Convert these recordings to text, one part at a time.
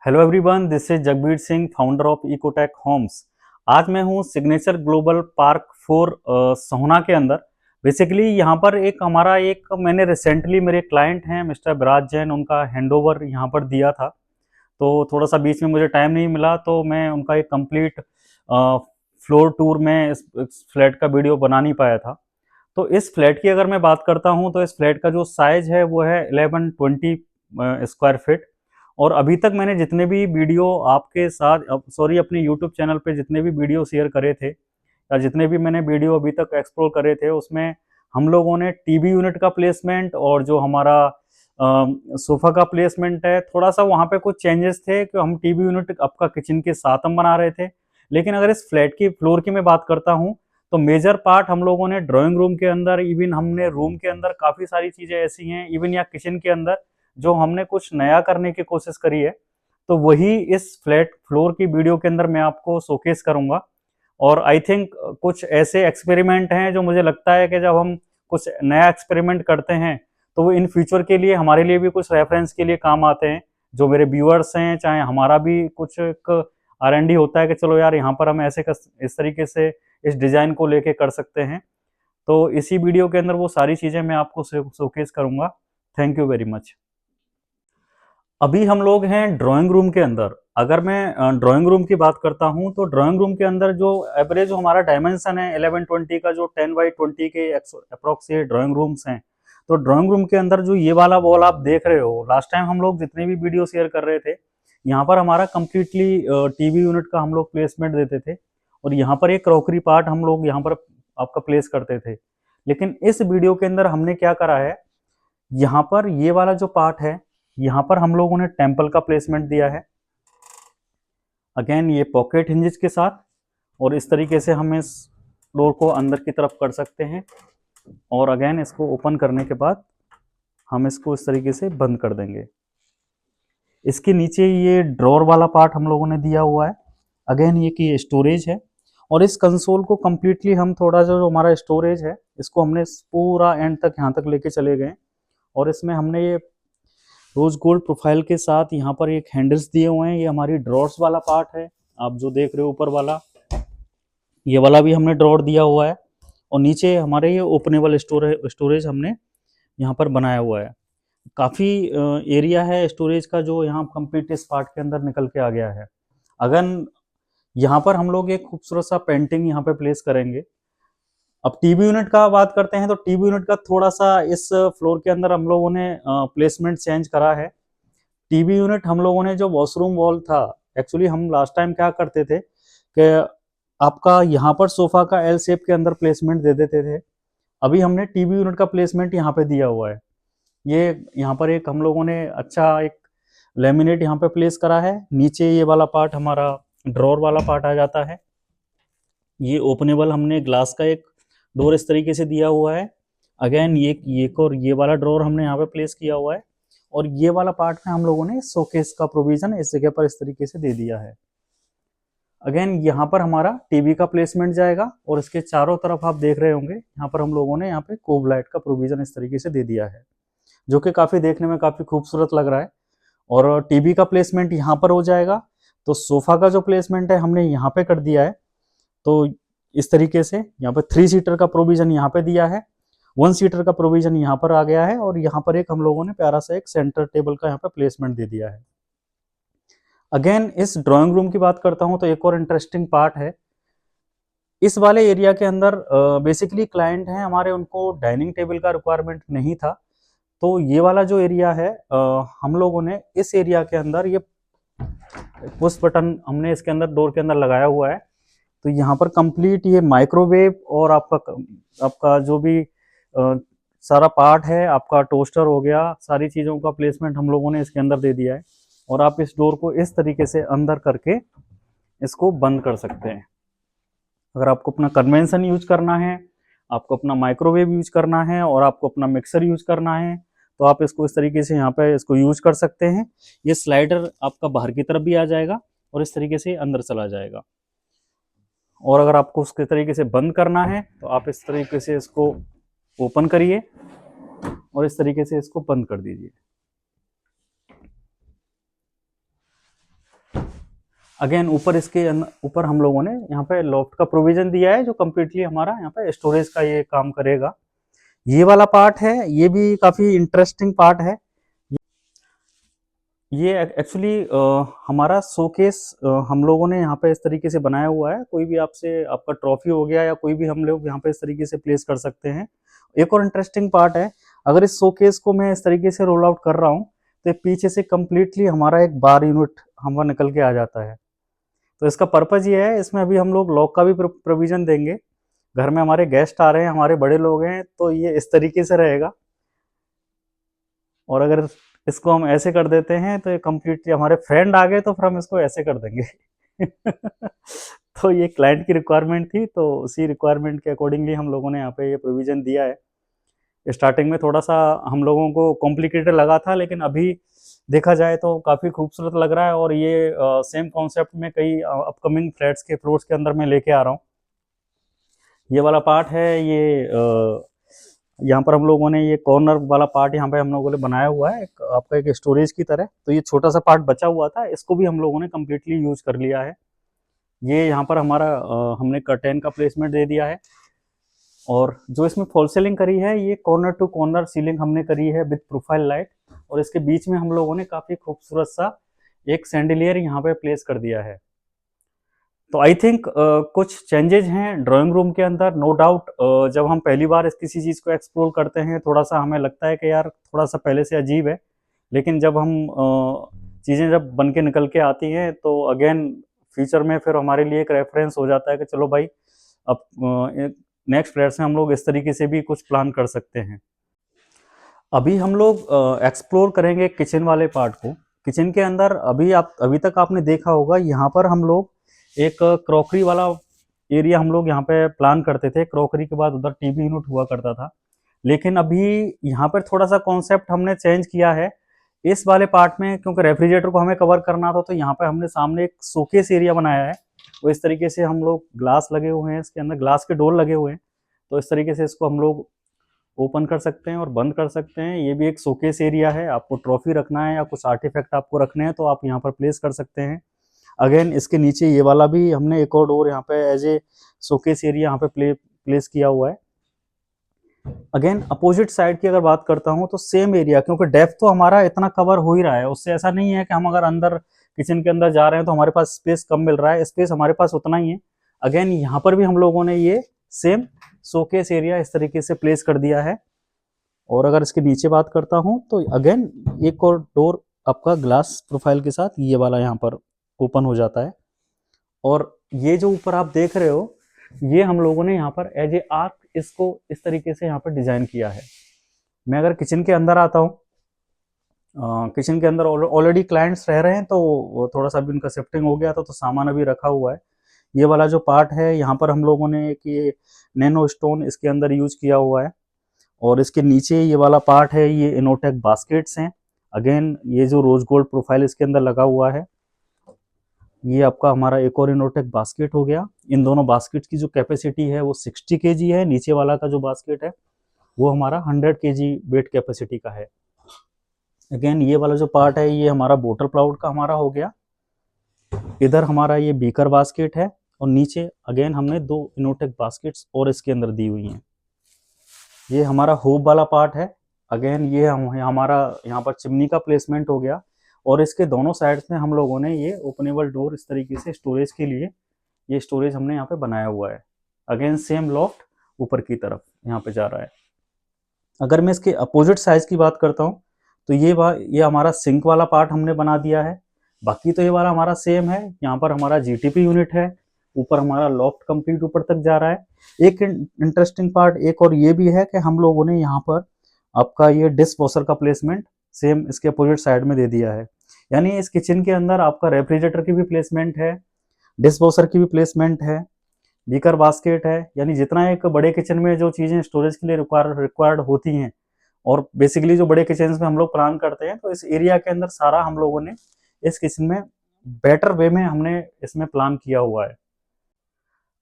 Hello everyone, this is Jagbir Singh, founder of Ecotech Homes. आज मैं हूँ सिग्नेचर ग्लोबल पार्क 4 सोहना के अंदर। बेसिकली यहाँ पर एक मैंने रिसेंटली मेरे क्लाइंट हैं मिस्टर विराज जैन, उनका हैंडओवर यहाँ पर दिया था। तो थोड़ा सा बीच में मुझे टाइम नहीं मिला, तो मैं उनका एक कंप्लीट फ्लोर टूर में इस फ्लैट का वीडियो बना नहीं पाया था। तो इस फ्लैट की अगर मैं बात करता हूँ तो इस फ्लैट का जो साइज है वो है 1120 स्क्वायर फीट। और अभी तक मैंने जितने भी वीडियो आपके साथ अपने यूट्यूब चैनल पे जितने भी वीडियो शेयर करे थे या जितने भी मैंने वीडियो अभी तक एक्सप्लोर करे थे, उसमें हम लोगों ने टीवी यूनिट का प्लेसमेंट और जो हमारा सोफा का प्लेसमेंट है, थोड़ा सा वहाँ पे कुछ चेंजेस थे कि हम टीवी यूनिट आपका किचन के साथ हम बना रहे थे। लेकिन अगर इस फ्लैट की फ्लोर की मैं बात करता हूँ तो मेजर पार्ट हम लोगों ने ड्राइंग रूम के अंदर, इवन हमने रूम के अंदर काफ़ी सारी चीज़ें ऐसी हैं, इवन या किचन के अंदर जो हमने कुछ नया करने की कोशिश करी है। तो वही इस फ्लैट फ्लोर की वीडियो के अंदर मैं आपको शोकेस करूंगा। और आई थिंक कुछ ऐसे एक्सपेरिमेंट हैं जो मुझे लगता है कि जब हम कुछ नया एक्सपेरिमेंट करते हैं तो वो इन फ्यूचर के लिए हमारे लिए भी कुछ रेफरेंस के लिए काम आते हैं। जो मेरे व्यूअर्स हैं, चाहे हमारा भी कुछ एक R&D होता है कि चलो यार यहाँ पर हम इस तरीके से इस डिज़ाइन को लेके कर सकते हैं। तो इसी वीडियो के अंदर वो सारी चीज़ें मैं आपको शोकेस करूंगा। Thank you very much. अभी हम लोग हैं ड्राइंग रूम के अंदर। अगर मैं ड्राइंग रूम की बात करता हूं तो ड्राइंग रूम के अंदर जो एवरेज जो हमारा डायमेंशन है 1120 का, जो 10 बाई 20 के अप्रोक्स ये ड्राइंग रूम्स हैं। तो ड्राइंग रूम के अंदर जो ये वाला वॉल आप देख रहे हो, लास्ट टाइम हम लोग जितने भी वीडियो शेयर कर रहे थे, यहाँ पर हमारा कंप्लीटली टीवी यूनिट का हम लोग प्लेसमेंट देते थे। और यहाँ पर एक क्रॉकरी पार्ट हम लोग यहाँ पर आपका प्लेस करते थे। लेकिन इस वीडियो के अंदर हमने क्या करा है, यहाँ पर ये वाला जो पार्ट है, यहाँ पर हम लोगों ने टेम्पल का प्लेसमेंट दिया है। अगेन ये पॉकेट हिंजेस के साथ, और इस तरीके से हम इस डोर को अंदर की तरफ कर सकते हैं। और अगेन इसको ओपन करने के बाद हम इसको इस तरीके से बंद कर देंगे। इसके नीचे ये ड्रॉर वाला पार्ट हम लोगों ने दिया हुआ है। अगेन ये कि स्टोरेज है। और इस कंसोल को कम्प्लीटली हम थोड़ा सा जो हमारा स्टोरेज है, इसको हमने पूरा एंड तक यहाँ तक लेके चले गए। और इसमें हमने ये रोज गोल्ड प्रोफाइल के साथ यहाँ पर एक हैंडल्स दिए हुए हैं। ये हमारी ड्रॉर्स वाला पार्ट है, आप जो देख रहे हो ऊपर वाला, ये वाला भी हमने ड्रॉर दिया हुआ है। और नीचे हमारे ये ओपनेबल स्टोरेज हमने यहाँ पर बनाया हुआ है। काफ़ी एरिया है स्टोरेज का जो यहाँ कंप्लीट इस पार्ट के अंदर निकल के आ गया है। अगर यहाँ पर हम लोग एक खूबसूरत सा पेंटिंग यहाँ पे प्लेस करेंगे। अब टीवी यूनिट का बात करते हैं तो टीवी यूनिट का थोड़ा सा इस फ्लोर के अंदर हम लोगों ने प्लेसमेंट चेंज करा है। टीवी यूनिट हम लोगों ने जो वॉशरूम वॉल था, एक्चुअली हम लास्ट टाइम क्या करते थे कि आपका यहाँ पर सोफा का एल शेप के अंदर प्लेसमेंट दे देते थे। अभी हमने टीवी यूनिट का प्लेसमेंट यहाँ पे दिया हुआ है। ये यहाँ पर एक हम लोगों ने अच्छा एक लेमिनेट यहाँ पे प्लेस करा है। नीचे ये वाला पार्ट हमारा ड्रॉर वाला पार्ट आ जाता है। ये ओपनेबल हमने ग्लास का एक डोर इस तरीके से दिया हुआ है। अगेन ये और ये वाला ड्रॉर हमने यहाँ पे प्लेस किया हुआ है। और ये वाला पार्ट में हम लोगों ने शोकेस का प्रोविजन इस जगह पर इस तरीके से दे दिया है। अगेन यहाँ पर हमारा टीवी का प्लेसमेंट जाएगा। और इसके चारों तरफ आप देख रहे होंगे, यहाँ पर हम लोगों ने यहाँ पे कोब लाइट का प्रोविजन इस तरीके से दे दिया है, जो कि काफ़ी देखने में काफ़ी खूबसूरत लग रहा है। और टीवी का प्लेसमेंट यहाँ पर हो जाएगा। तो सोफा का जो प्लेसमेंट है हमने यहाँ पे कर दिया है। तो इस तरीके से यहाँ पे 3 सीटर का प्रोविजन यहाँ पे दिया है, 1 सीटर का प्रोविजन यहाँ पर आ गया है। और यहाँ पर एक हम लोगों ने प्यारा सा एक सेंटर टेबल का यहाँ पे प्लेसमेंट दे दिया है। अगेन इस ड्राइंग रूम की बात करता हूँ तो एक और इंटरेस्टिंग पार्ट है। इस वाले एरिया के अंदर बेसिकली क्लाइंट हैं हमारे, उनको डाइनिंग टेबल का रिक्वायरमेंट नहीं था। तो ये वाला जो एरिया है, हम लोगों ने इस एरिया के अंदर ये पुश बटन हमने इसके अंदर डोर के अंदर लगाया हुआ है। तो यहाँ पर कंप्लीट ये माइक्रोवेव और आपका जो भी सारा पार्ट है, आपका टोस्टर हो गया, सारी चीज़ों का प्लेसमेंट हम लोगों ने इसके अंदर दे दिया है। और आप इस डोर को इस तरीके से अंदर करके इसको बंद कर सकते हैं। अगर आपको अपना कन्वेंशन यूज करना है, आपको अपना माइक्रोवेव यूज करना है और आपको अपना मिक्सर यूज करना है, तो आप इसको इस तरीके से यहाँ पे इसको यूज कर सकते हैं। ये स्लाइडर आपका बाहर की तरफ भी आ जाएगा और इस तरीके से अंदर चला जाएगा। और अगर आपको उसके तरीके से बंद करना है तो आप इस तरीके से इसको ओपन करिए और इस तरीके से इसको बंद कर दीजिए। अगेन ऊपर इसके ऊपर हम लोगों ने यहाँ पे लॉफ्ट का प्रोविजन दिया है जो कम्प्लीटली हमारा यहाँ पे स्टोरेज का ये काम करेगा। ये वाला पार्ट है, ये भी काफ़ी इंटरेस्टिंग पार्ट है। ये एक्चुअली हमारा शोकेस हम लोगों ने यहाँ पे इस तरीके से बनाया हुआ है। कोई भी आपसे आपका ट्रॉफी हो गया या कोई भी हम लोग यहाँ पे इस तरीके से प्लेस कर सकते हैं। एक और इंटरेस्टिंग पार्ट है, अगर इस शोकेस को मैं इस तरीके से रोल आउट कर रहा हूँ तो पीछे से कम्प्लीटली हमारा एक बार यूनिट हमारा निकल के आ जाता है। तो इसका पर्पज़ ये है, इसमें अभी हम लोग लॉक का भी प्रोविज़न देंगे। घर में हमारे गेस्ट आ रहे हैं, हमारे बड़े लोग हैं, तो ये इस तरीके से रहेगा। और अगर इसको हम ऐसे कर देते हैं तो ये कम्प्लीटली हमारे फ्रेंड आ गए तो फिर हम इसको ऐसे कर देंगे। तो ये क्लाइंट की रिक्वायरमेंट थी, तो उसी रिक्वायरमेंट के अकॉर्डिंगली हम लोगों ने यहाँ पे ये प्रोविज़न दिया है। स्टार्टिंग में थोड़ा-सा हम लोगों को कॉम्प्लिकेटेड लगा था, लेकिन अभी देखा जाए तो काफ़ी खूबसूरत लग रहा है और ये सेम कॉन्सेप्ट में कई अपकमिंग फ्लोर्स के अंदर मैं लेके आ रहा हूँ। ये वाला पार्ट है, ये यहाँ पर हम लोगों ने ये कॉर्नर वाला पार्ट यहाँ पे हम लोगों ने बनाया हुआ है आपका एक स्टोरेज की तरह। तो ये छोटा सा पार्ट बचा हुआ था, इसको भी हम लोगों ने कम्प्लीटली यूज कर लिया है। ये यहाँ पर हमारा हमने कर्टेन का प्लेसमेंट दे दिया है। और जो इसमें फॉल सीलिंग करी है, ये कॉर्नर टू कॉर्नर सीलिंग हमने करी है विद प्रोफाइल लाइट। और इसके बीच में हम लोगों ने काफ़ी खूबसूरत सा एक सैंडलियर यहाँ पे प्लेस कर दिया है। तो आई थिंक कुछ चेंजेज हैं ड्राइंग रूम के अंदर, नो डाउट। जब हम पहली बार किसी चीज़ को एक्सप्लोर करते हैं, थोड़ा सा हमें लगता है कि यार थोड़ा सा पहले से अजीब है, लेकिन जब हम चीज़ें जब बन के निकल के आती हैं तो अगेन फ्यूचर में फिर हमारे लिए एक रेफरेंस हो जाता है कि चलो भाई अब नेक्स्ट फ्लैट से हम लोग इस तरीके से भी कुछ प्लान कर सकते हैं। अभी हम लोग एक्सप्लोर करेंगे किचन वाले पार्ट को। किचन के अंदर अभी तक आपने देखा होगा, यहाँ पर हम लोग एक क्रॉकरी वाला एरिया हम लोग यहाँ पे प्लान करते थे। क्रॉकरी के बाद उधर टीवी यूनिट हुआ करता था, लेकिन अभी यहाँ पर थोड़ा सा कॉन्सेप्ट हमने चेंज किया है इस वाले पार्ट में, क्योंकि रेफ्रिजरेटर को हमें कवर करना था। तो यहाँ पे हमने सामने एक शोकेस एरिया बनाया है। वो इस तरीके से हम लोग ग्लास लगे हुए हैं, इसके अंदर ग्लास के डोर लगे हुए हैं, तो इस तरीके से इसको हम लोग ओपन कर सकते हैं और बंद कर सकते हैं। ये भी एक शोकेस एरिया है। आपको ट्रॉफी रखना है या कुछ आर्टिफैक्ट आपको रखने हैं तो आप यहाँ पर प्लेस कर सकते हैं। अगेन इसके नीचे ये वाला भी हमने एक और डोर यहाँ पे एज ए शोकेस एरिया यहाँ पे प्लेस किया हुआ है। अगेन अपोजिट साइड की अगर बात करता हूँ तो सेम एरिया, क्योंकि डेप्थ तो हमारा इतना कवर हो ही रहा है, उससे ऐसा नहीं है कि हम अगर अंदर किचन के अंदर जा रहे हैं तो हमारे पास स्पेस कम मिल रहा है, स्पेस हमारे पास उतना ही है। अगेन यहाँ पर भी हम लोगों ने ये सेम शोकेस एरिया इस तरीके से प्लेस कर दिया है। और अगर इसके नीचे बात करता हूँ तो अगेन एक और डोर आपका ग्लास प्रोफाइल के साथ ये वाला यहाँ पर ओपन हो जाता है। और ये जो ऊपर आप देख रहे हो, ये हम लोगों ने यहाँ पर एज ए आर्क इसको इस तरीके से यहाँ पर डिजाइन किया है। मैं अगर किचन के अंदर आता हूँ, किचन के अंदर ऑलरेडी क्लाइंट्स रह रहे हैं, तो वो थोड़ा सा भी उनका शिफ्टिंग हो गया था, तो सामान अभी रखा हुआ है। ये वाला जो पार्ट है, यहाँ पर हम लोगों ने एक ये नैनो स्टोन इसके अंदर यूज किया हुआ है। और इसके नीचे ये वाला पार्ट है, ये इनोटेक बास्केट्स हैं। अगेन ये जो रोज गोल्ड प्रोफाइल इसके अंदर लगा हुआ है, ये आपका हमारा एक और इनोटेक बास्केट हो गया। इन दोनों बास्केट की जो कैपेसिटी है वो 60 केजी है। नीचे वाला का जो बास्केट है वो हमारा 100 केजी वेट कैपेसिटी का है। अगेन ये वाला जो पार्ट है, ये हमारा बोटल प्लाउड का हमारा हो गया। इधर हमारा ये बीकर बास्केट है और नीचे अगेन हमने 2 इनोटेक बास्केट्स और इसके अंदर दी हुई हैं। ये हमारा होब वाला पार्ट है। अगेन ये हमारा यहाँ पर चिमनी का प्लेसमेंट हो गया। और इसके दोनों साइड्स में हम लोगों ने ये ओपनेबल डोर इस तरीके से स्टोरेज के लिए, ये स्टोरेज हमने यहाँ पे बनाया हुआ है। अगेन सेम लॉफ्ट ऊपर की तरफ यहाँ पे जा रहा है। अगर मैं इसके अपोजिट साइज की बात करता हूँ तो ये हमारा सिंक वाला पार्ट हमने बना दिया है। बाकी तो ये वाला हमारा सेम है। यहाँ पर हमारा जीटीपी यूनिट है, ऊपर हमारा लॉफ्ट कंप्लीट ऊपर तक जा रहा है। एक इंटरेस्टिंग पार्ट एक और ये भी है कि हम लोगों ने यहाँ पर आपका ये डिश वॉशर का प्लेसमेंट सेम इसके अपोजिट साइड में दे दिया है। यानी इस किचन के अंदर आपका रेफ्रिजरेटर की भी प्लेसमेंट है, डिश वॉशर की भी प्लेसमेंट है, बीकर बास्केट है। यानी जितना एक बड़े किचन में जो चीज़ें स्टोरेज के लिए रिक्वायर्ड होती हैं, और बेसिकली जो बड़े किचन में हम लोग प्लान करते हैं, तो इस एरिया के अंदर सारा हम लोगों ने इस किचन में बेटर वे में हमने इसमें प्लान किया हुआ है।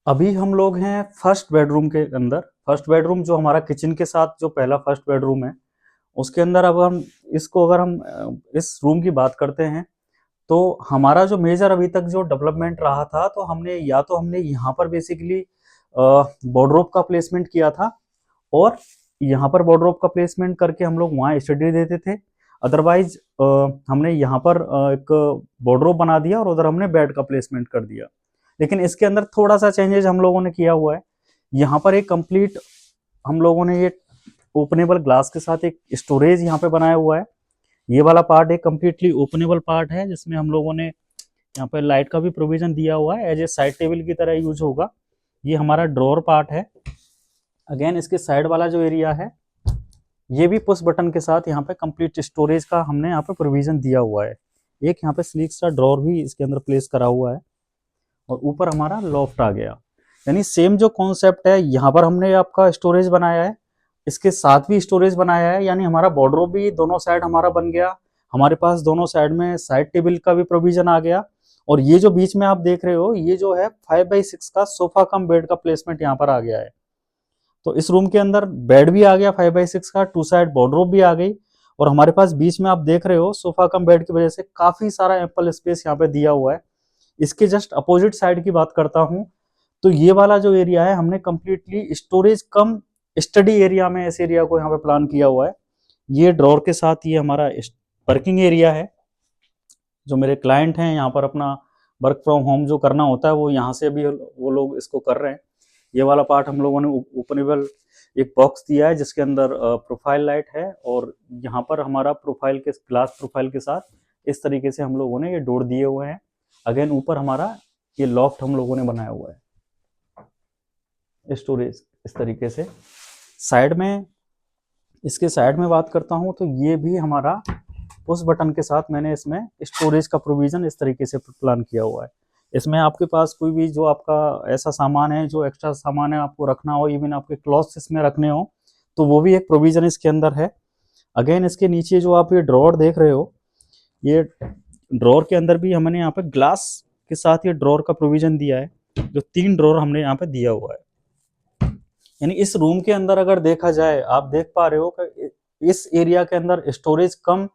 अभी हम लोग हैं फर्स्ट बेडरूम के अंदर। फर्स्ट बेडरूम जो हमारा किचन के साथ जो पहला फर्स्ट बेडरूम है, उसके अंदर अब हम इसको अगर हम इस रूम की बात करते हैं तो हमारा जो मेजर अभी तक जो डेवलपमेंट रहा था, तो हमने यहाँ पर बेसिकली वार्डरोब का प्लेसमेंट किया था, और यहाँ पर वार्डरोब का प्लेसमेंट करके हम लोग वहाँ स्टडी देते थे। अदरवाइज हमने यहाँ पर एक वार्डरोब बना दिया और उधर हमने बेड का प्लेसमेंट कर दिया। लेकिन इसके अंदर थोड़ा सा चेंजेस हम लोगों ने किया हुआ है। यहाँ पर एक कंप्लीट हम लोगों ने ये ओपनेबल ग्लास के साथ एक स्टोरेज यहाँ पे बनाया हुआ है। ये वाला पार्ट एक कम्प्लीटली ओपनेबल पार्ट है, जिसमें हम लोगों ने यहाँ पे लाइट का भी प्रोविजन दिया हुआ है, एज ए साइड टेबल की तरह यूज होगा। ये हमारा ड्रॉअर पार्ट है। अगेन इसके साइड वाला जो एरिया है, ये भी पुश बटन के साथ यहाँ पे कंप्लीट स्टोरेज का हमने यहाँ पे प्रोविजन दिया हुआ है। एक यहाँ पे स्लीक सा ड्रॉअर भी इसके अंदर प्लेस करा हुआ है, और ऊपर हमारा लॉफ्ट आ गया। यानी सेम जो कॉन्सेप्ट है, यहाँ पर हमने आपका स्टोरेज बनाया है, इसके साथ भी स्टोरेज बनाया है, यानी हमारा वार्डरोब भी दोनों साइड हमारा बन गया। हमारे पास दोनों साइड में साइड टेबल का भी प्रोविजन आ गया। और ये जो बीच में आप देख रहे हो, ये जो है 5x6 का सोफा कम बेड का प्लेसमेंट यहाँ पर आ गया है। तो इस रूम के अंदर बेड भी आ गया 5x6 का, टू साइड वार्डरोब भी आ गई, और हमारे पास बीच में आप देख रहे हो सोफा कम बेड की वजह से काफी सारा एम्पल स्पेस यहाँ पे दिया हुआ है। इसके जस्ट अपोजिट साइड की बात करता हूँ, तो ये वाला जो एरिया है, हमने कंप्लीटली स्टोरेज कम स्टडी एरिया में इस एरिया को यहाँ पे प्लान किया हुआ है। ये ड्रॉअर के साथ ये हमारा वर्किंग एरिया है। जो मेरे क्लाइंट हैं, यहाँ पर अपना वर्क फ्रॉम होम जो करना होता है, वो यहाँ से अभी वो लोग इसको कर रहे हैं। ये वाला पार्ट हम लोगों ने ओपनेबल एक बॉक्स दिया है, जिसके अंदर प्रोफाइल लाइट है, और यहाँ पर हमारा प्रोफाइल के ग्लास प्रोफाइल के साथ इस तरीके से हम लोगों ने ये डोर दिए हुए हैं। अगेन ऊपर हमारा ये लॉफ्ट हम लोगों ने बनाया हुआ है, स्टोरेज इस तरीके से। साइड में, इसके साइड में बात करता हूँ, तो ये भी हमारा उस बटन के साथ मैंने इसमें स्टोरेज का प्रोविजन इस तरीके से प्लान किया हुआ है। इसमें आपके पास कोई भी जो आपका ऐसा सामान है, जो एक्स्ट्रा सामान है आपको रखना हो, इवन आपके क्लॉथ्स इसमें रखने हो, तो वो भी एक प्रोविजन इसके अंदर है। अगेन इसके नीचे जो आप ये ड्रॉअर देख रहे हो, ये ड्रॉअर के अंदर भी हमने यहाँ पे ग्लास के साथ ये ड्रॉअर का प्रोविजन दिया है, जो 3 ड्रॉअर हमने यहाँ पे दिया हुआ है। यानी इस रूम के अंदर अगर देखा जाए, आप देख पा रहे हो कि इस एरिया के अंदर स्टोरेज कम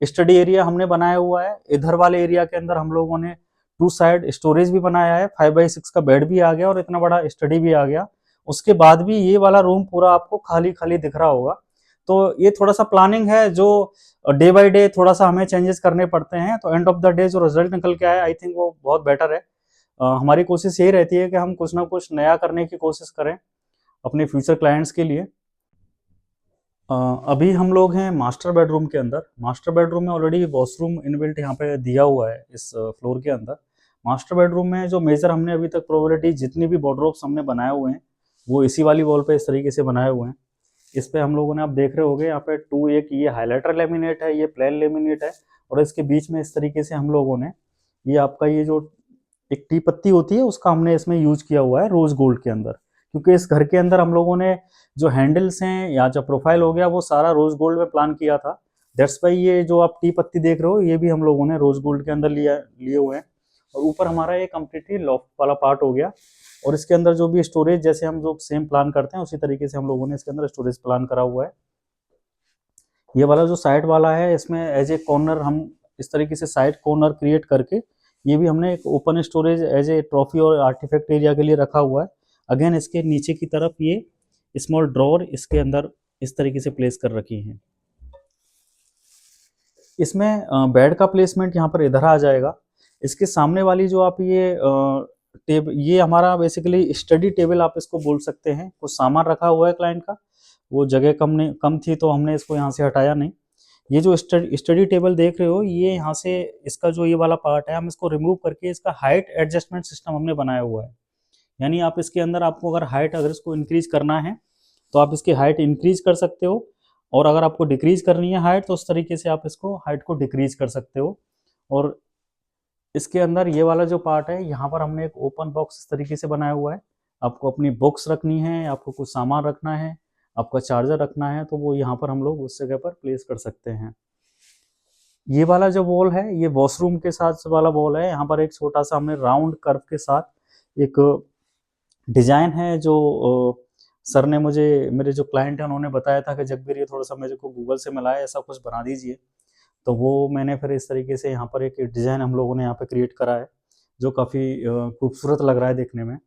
स्टडी एरिया हमने बनाया हुआ है। इधर वाले एरिया के अंदर हम लोगों ने 2 साइड स्टोरेज भी बनाया है, 5x6 का बेड भी आ गया, और इतना बड़ा स्टडी भी आ गया। उसके बाद भी ये वाला रूम पूरा आपको खाली खाली दिख रहा होगा। तो ये थोड़ा सा प्लानिंग है, जो डे बाय डे थोड़ा सा हमें चेंजेस करने पड़ते हैं। तो एंड ऑफ द डे जो रिजल्ट निकल के आया, आई थिंक वो बहुत बेटर है। हमारी कोशिश यही रहती है कि हम कुछ ना कुछ नया करने की कोशिश करें अपने फ्यूचर क्लाइंट्स के लिए। अभी हम लोग हैं मास्टर बेडरूम के अंदर। मास्टर बेडरूम में ऑलरेडी वॉशरूम इनबिल्ट यहाँ पे दिया हुआ है इस फ्लोर के अंदर। मास्टर बेडरूम में जो मेजर हमने अभी तक प्रोबेबिलिटी जितनी भी वार्डरोब्स हमने बनाए हुए हैं, वो इसी वाली वॉल पे इस तरीके से बनाए हुए हैं। इस पे हम लोगों ने, आप देख रहे होंगे यहाँ पे 2 एक ये हाईलाइटर लेमिनेट है, ये प्लेन लेमिनेट है, और इसके बीच में इस तरीके से हम लोगों ने ये आपका ये जो एक टी पत्ती होती है, उसका हमने इसमें यूज किया हुआ है रोज गोल्ड के अंदर। क्योंकि इस घर के अंदर हम लोगों ने जो हैंडल्स हैं या जो प्रोफाइल हो गया, वो सारा रोज गोल्ड में प्लान किया था। दैट्स वाई ये जो आप टी पत्ती देख रहे हो, ये भी हम लोगों ने रोज गोल्ड के अंदर लिए हुए हैं। और ऊपर हमारा ये कम्प्लीटली लॉफ्ट वाला पार्ट हो गया, और इसके अंदर जो भी स्टोरेज, जैसे हम जो सेम प्लान करते हैं, उसी तरीके से हम लोगों ने इसके अंदर स्टोरेज प्लान करा हुआ है। ये वाला जो साइड वाला है, इसमें एज ए कॉर्नर हम इस तरीके से साइड कॉर्नर क्रिएट करके, ये भी हमने एक open storage as a trophy और आर्टिफैक्ट एरिया के लिए रखा हुआ है। अगेन इसके नीचे की तरफ ये स्मॉल ड्रॉअर इसके अंदर इस तरीके से प्लेस कर रखी हैं। इसमें बेड का प्लेसमेंट यहाँ पर इधर आ जाएगा। इसके सामने वाली जो आप ये हमारा बेसिकली स्टडी टेबल आप इसको बोल सकते हैं। कुछ सामान रखा हुआ है क्लाइंट का, वो जगह कम थी, तो हमने इसको यहाँ से हटाया नहीं। ये जो स्टडी टेबल देख रहे हो, ये यहाँ से इसका जो ये वाला पार्ट है, हम इसको रिमूव करके इसका हाइट एडजस्टमेंट सिस्टम हमने बनाया हुआ है। यानी आप इसके अंदर, आपको अगर हाइट अगर इसको इंक्रीज करना है, तो आप इसकी हाइट इंक्रीज कर सकते हो, और अगर आपको डिक्रीज करनी है हाइट, तो उस तरीके से आप इसको हाइट को डिक्रीज कर सकते हो। और इसके अंदर ये वाला जो पार्ट है, यहाँ पर हमने एक ओपन बॉक्स इस तरीके से बनाया हुआ है। आपको अपनी बुक्स रखनी है, आपको कुछ सामान रखना है, आपका चार्जर रखना है, तो वो यहाँ पर हम लोग उस जगह पर प्लेस कर सकते हैं। ये वाला जो वॉल है, ये वॉशरूम के साथ वाला वॉल है। यहाँ पर एक छोटा सा हमने राउंड कर्व के साथ एक डिजाइन है, जो सर ने मुझे, मेरे जो क्लाइंट है, उन्होंने बताया था कि जगबीर ये थोड़ा सा मेरे को गूगल से मिला है, ऐसा कुछ बना दीजिए। तो वो मैंने फिर इस तरीके से यहाँ पर एक डिज़ाइन हम लोगों ने यहाँ पे क्रिएट करा है, जो काफ़ी खूबसूरत लग रहा है देखने में।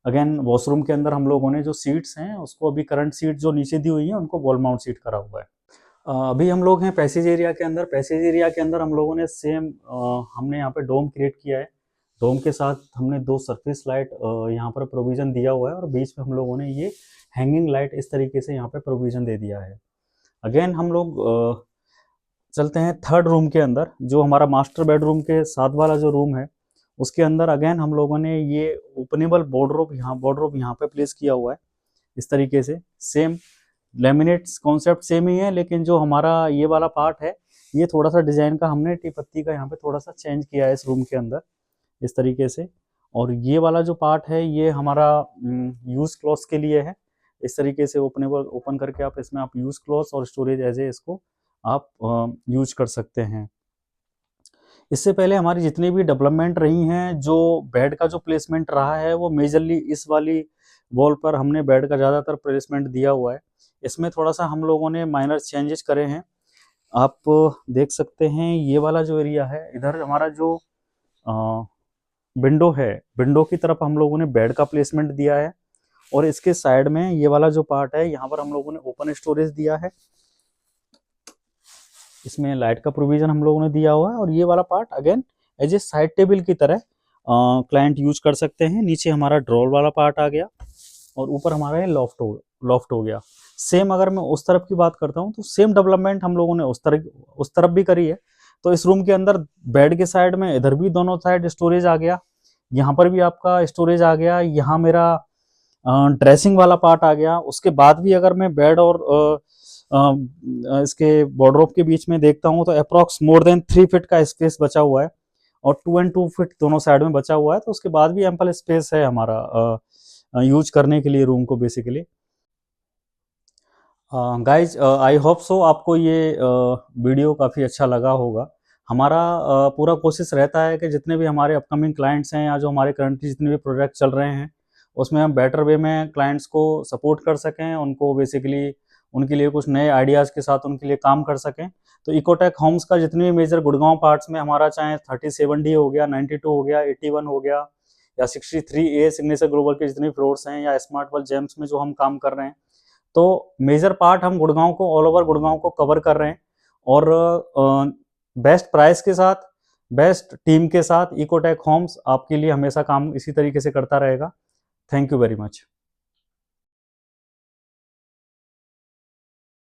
अगेन वॉशरूम के अंदर हम लोगों ने जो सीट्स हैं उसको अभी करंट सीट जो नीचे दी हुई हैं उनको वॉल माउंट सीट करा हुआ है। अभी हम लोग हैं पैसेज एरिया के अंदर। पैसेज एरिया के अंदर हम लोगों ने सेम हमने यहाँ पे डोम क्रिएट किया है। डोम के साथ हमने 2 सरफेस लाइट यहाँ पर प्रोविज़न दिया हुआ है और बीच में हम लोगों ने ये हैंगिंग लाइट इस तरीके से यहाँ पे प्रोविज़न दे दिया है। अगेन हम लोग चलते हैं थर्ड रूम के अंदर, जो हमारा मास्टर बेडरूम के साथ वाला जो रूम है उसके अंदर अगेन हम लोगों ने ये ओपनेबल वार्डरोब यहाँ पे प्लेस किया हुआ है इस तरीके से। सेम लेमिनेट्स कॉन्सेप्ट सेम ही है, लेकिन जो हमारा ये वाला पार्ट है ये थोड़ा सा डिजाइन का हमने टी पत्ती का यहाँ पे थोड़ा सा चेंज किया है इस रूम के अंदर इस तरीके से। और ये वाला जो पार्ट है ये हमारा यूज क्लॉथ्स के लिए है। इस तरीके से ओपन करके आप इसमें आप यूज क्लॉथ्स और स्टोरेज एज ए इसको आप यूज कर सकते हैं। इससे पहले हमारी जितनी भी डेवलपमेंट रही हैं, जो बेड का जो प्लेसमेंट रहा है वो मेजरली इस वाली वॉल पर हमने बेड का ज़्यादातर प्लेसमेंट दिया हुआ है। इसमें थोड़ा सा हम लोगों ने माइनर चेंजेस करे हैं। आप देख सकते हैं ये वाला जो एरिया है इधर हमारा जो विंडो है, विंडो की तरफ हम लोगों ने बेड का प्लेसमेंट दिया है और इसके साइड में ये वाला जो पार्ट है यहाँ पर हम लोगों ने ओपन स्टोरेज दिया है। इसमें लाइट का प्रोविजन हम लोगों ने दिया हुआ है और ये वाला part again as a side table की तरह क्लाइंट यूज कर सकते हैं। नीचे हमारा ड्रॉर वाला पार्ट आ गया और ऊपर हमारा ये लॉफ्ट हो गया। सेम अगर मैं उस तरफ की बात करता हूँ तो सेम डेवलपमेंट हम लोगों ने उस तरफ भी करी है। तो इस रूम के अंदर बेड के साइड में इधर भी दोनों साइड स्टोरेज आ गया, यहाँ पर भी आपका स्टोरेज आ गया, यहाँ मेरा ड्रेसिंग वाला पार्ट आ गया। उसके बाद भी अगर मैं बेड और इसके वार्डरोब के बीच में देखता हूँ तो अप्रॉक्स मोर देन 3 फीट का स्पेस बचा हुआ है और 2 एंड 2 फीट दोनों साइड में बचा हुआ है। तो उसके बाद भी एम्पल स्पेस है हमारा यूज करने के लिए रूम को basically. Guys I hope so आपको ये वीडियो काफ़ी अच्छा लगा होगा। हमारा पूरा कोशिश रहता है कि जितने भी हमारे अपकमिंग क्लाइंट्स हैं या जो हमारे करंटली जितने भी प्रोजेक्ट चल रहे हैं उसमें हम बेटर वे में क्लाइंट्स को सपोर्ट कर सकें, उनको बेसिकली उनके लिए कुछ नए आइडियाज़ के साथ उनके लिए काम कर सकें। तो इकोटेक होम्स का जितने भी मेजर गुड़गांव पार्ट्स में हमारा चाहे 37D हो गया, 92 हो गया, 81 हो गया या 63A सिग्नेचर ग्लोबल के जितने फ्लोर्स हैं या स्मार्ट वर्ल्ड जेम्स में जो हम काम कर रहे हैं, तो मेजर पार्ट हम गुड़गांव को ऑल ओवर गुड़गांव को कवर कर रहे हैं और बेस्ट प्राइस के साथ बेस्ट टीम के साथ इकोटेक होम्स आपके लिए हमेशा काम इसी तरीके से करता रहेगा। Thank you very much.